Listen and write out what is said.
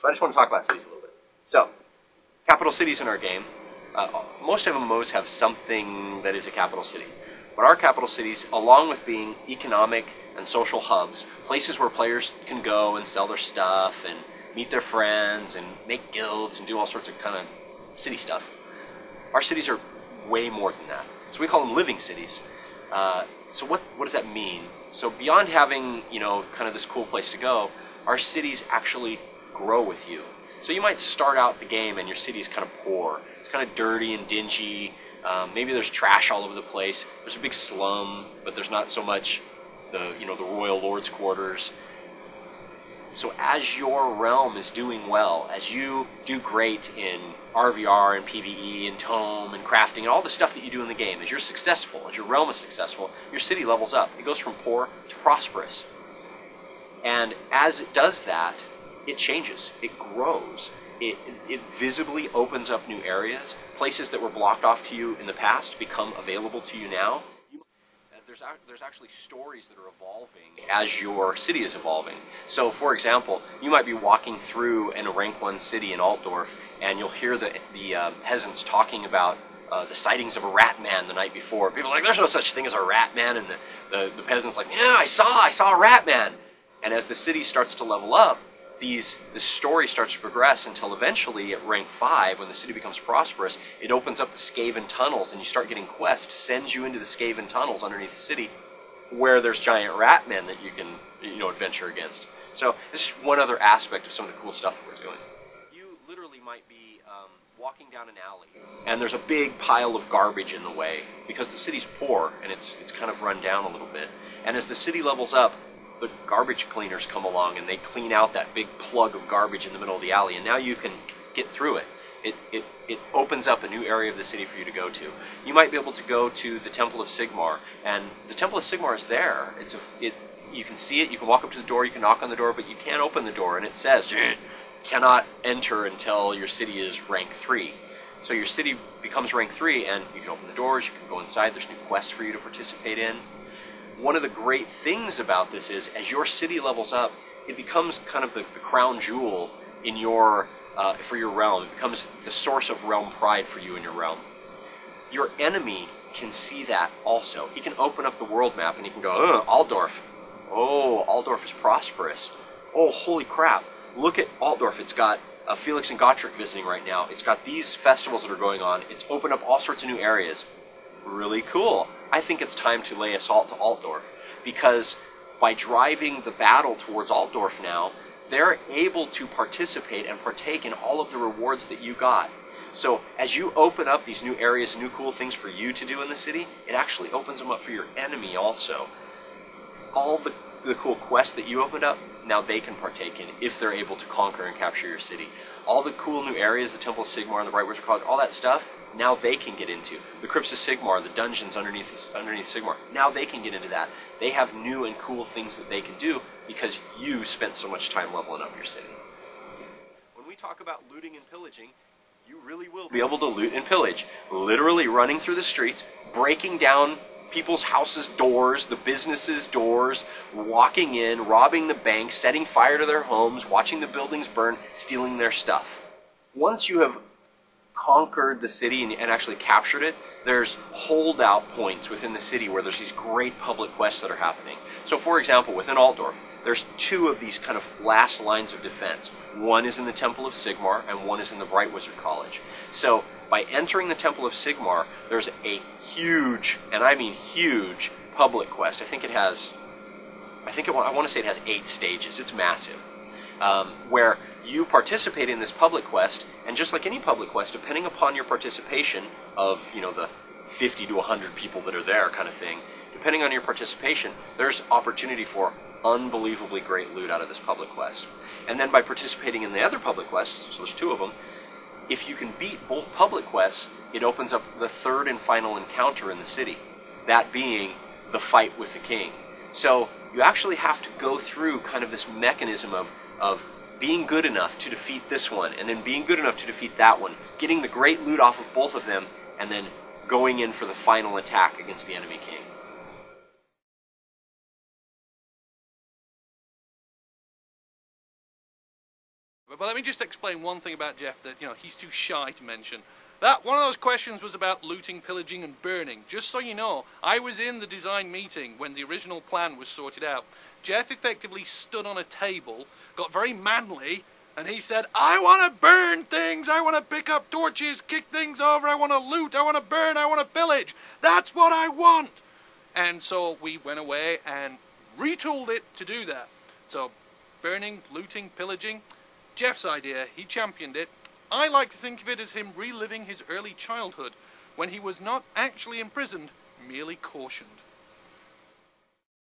So I just want to talk about cities a little bit. So, capital cities in our game. Most MMOs have something that is a capital city. But our capital cities, along with being economic and social hubs, places where players can go and sell their stuff and meet their friends and make guilds and do all sorts of kind of city stuff, our cities are way more than that. So we call them living cities. So what does that mean? So beyond having, kind of this cool place to go, our cities actually grow with you. So you might start out the game and your city is kind of poor. It's kind of dirty and dingy. Maybe there's trash all over the place. There's a big slum, but there's not so much the royal lord's quarters. So as your realm is doing well, as you do great in RVR and PvE and tome and crafting and all the stuff that you do in the game, as you're successful, as your realm is successful, your city levels up. It goes from poor to prosperous. And as it does that, it changes. It grows. It visibly opens up new areas. Places that were blocked off to you in the past become available to you now. There's actually stories that are evolving as your city is evolving. So, for example, you might be walking through in a rank 1 city in Altdorf, and you'll hear the peasants talking about the sightings of a rat man the night before. People are like, there's no such thing as a rat man, and the peasants like, yeah, I saw a rat man. And as the city starts to level up, this story starts to progress until eventually at rank 5, when the city becomes prosperous, it opens up the Skaven tunnels and you start getting quests to send you into the Skaven tunnels underneath the city where there's giant rat men that you can adventure against. So it's just one other aspect of some of the cool stuff that we're doing. You literally might be walking down an alley and there's a big pile of garbage in the way because the city's poor and it's kind of run down a little bit. And as the city levels up, the garbage cleaners come along and they clean out that big plug of garbage in the middle of the alley, and now you can get through it. It opens up a new area of the city for you to go to. You might be able to go to the Temple of Sigmar, and the Temple of Sigmar is there. You can see it, you can walk up to the door, you can knock on the door, but you can't open the door, and it says, cannot enter until your city is rank 3. So your city becomes rank 3, and you can open the doors, you can go inside, there's new quests for you to participate in. One of the great things about this is, as your city levels up, it becomes kind of the crown jewel in for your realm. It becomes the source of realm pride for you in your realm. Your enemy can see that also. He can open up the world map and he can go, Altdorf. Oh, Altdorf is prosperous. Oh, holy crap. Look at Altdorf. It's got Felix and Gotrek visiting right now. It's got these festivals that are going on. It's opened up all sorts of new areas. Really cool. I think it's time to lay assault to Altdorf, because by driving the battle towards Altdorf now, they're able to participate and partake in all of the rewards that you got. So as you open up these new areas, new cool things for you to do in the city, it actually opens them up for your enemy also. All the cool quests that you opened up, now they can partake in if they're able to conquer and capture your city. All the cool new areas, the Temple of Sigmar and the Bright Wizard College, all that stuff, now they can get into. The Crypts of Sigmar, the dungeons underneath Sigmar, now they can get into that. They have new and cool things that they can do because you spent so much time leveling up your city. When we talk about looting and pillaging, you really will be able to loot and pillage. Literally running through the streets, breaking down people's houses' doors, the businesses' doors, walking in, robbing the banks, setting fire to their homes, watching the buildings burn, stealing their stuff. Once you have conquered the city and actually captured it, there's holdout points within the city where there's these great public quests that are happening. So for example, within Altdorf, there's 2 of these kind of last lines of defense. One is in the Temple of Sigmar and one is in the Bright Wizard College. So by entering the Temple of Sigmar, there's a huge, and I mean huge, public quest. I want to say it has 8 stages. It's massive. Where you participate in this public quest, and just like any public quest, depending upon your participation of, the 50 to 100 people that are there kind of thing, depending on your participation, there's opportunity for unbelievably great loot out of this public quest. And then by participating in the other public quests, so there's 2 of them, if you can beat both public quests, it opens up the 3rd and final encounter in the city, that being the fight with the king. So you actually have to go through kind of this mechanism of being good enough to defeat this one, and then being good enough to defeat that one, getting the great loot off of both of them, and then going in for the final attack against the enemy king. But let me just explain one thing about Jeff that, he's too shy to mention. That one of those questions was about looting, pillaging, and burning. Just so you know, I was in the design meeting when the original plan was sorted out. Jeff effectively stood on a table, got very manly, and he said, I want to burn things, I want to pick up torches, kick things over, I want to loot, I want to burn, I want to pillage. That's what I want! And so we went away and retooled it to do that. So, burning, looting, pillaging, Jeff's idea, he championed it. I like to think of it as him reliving his early childhood, when he was not actually imprisoned, merely cautioned.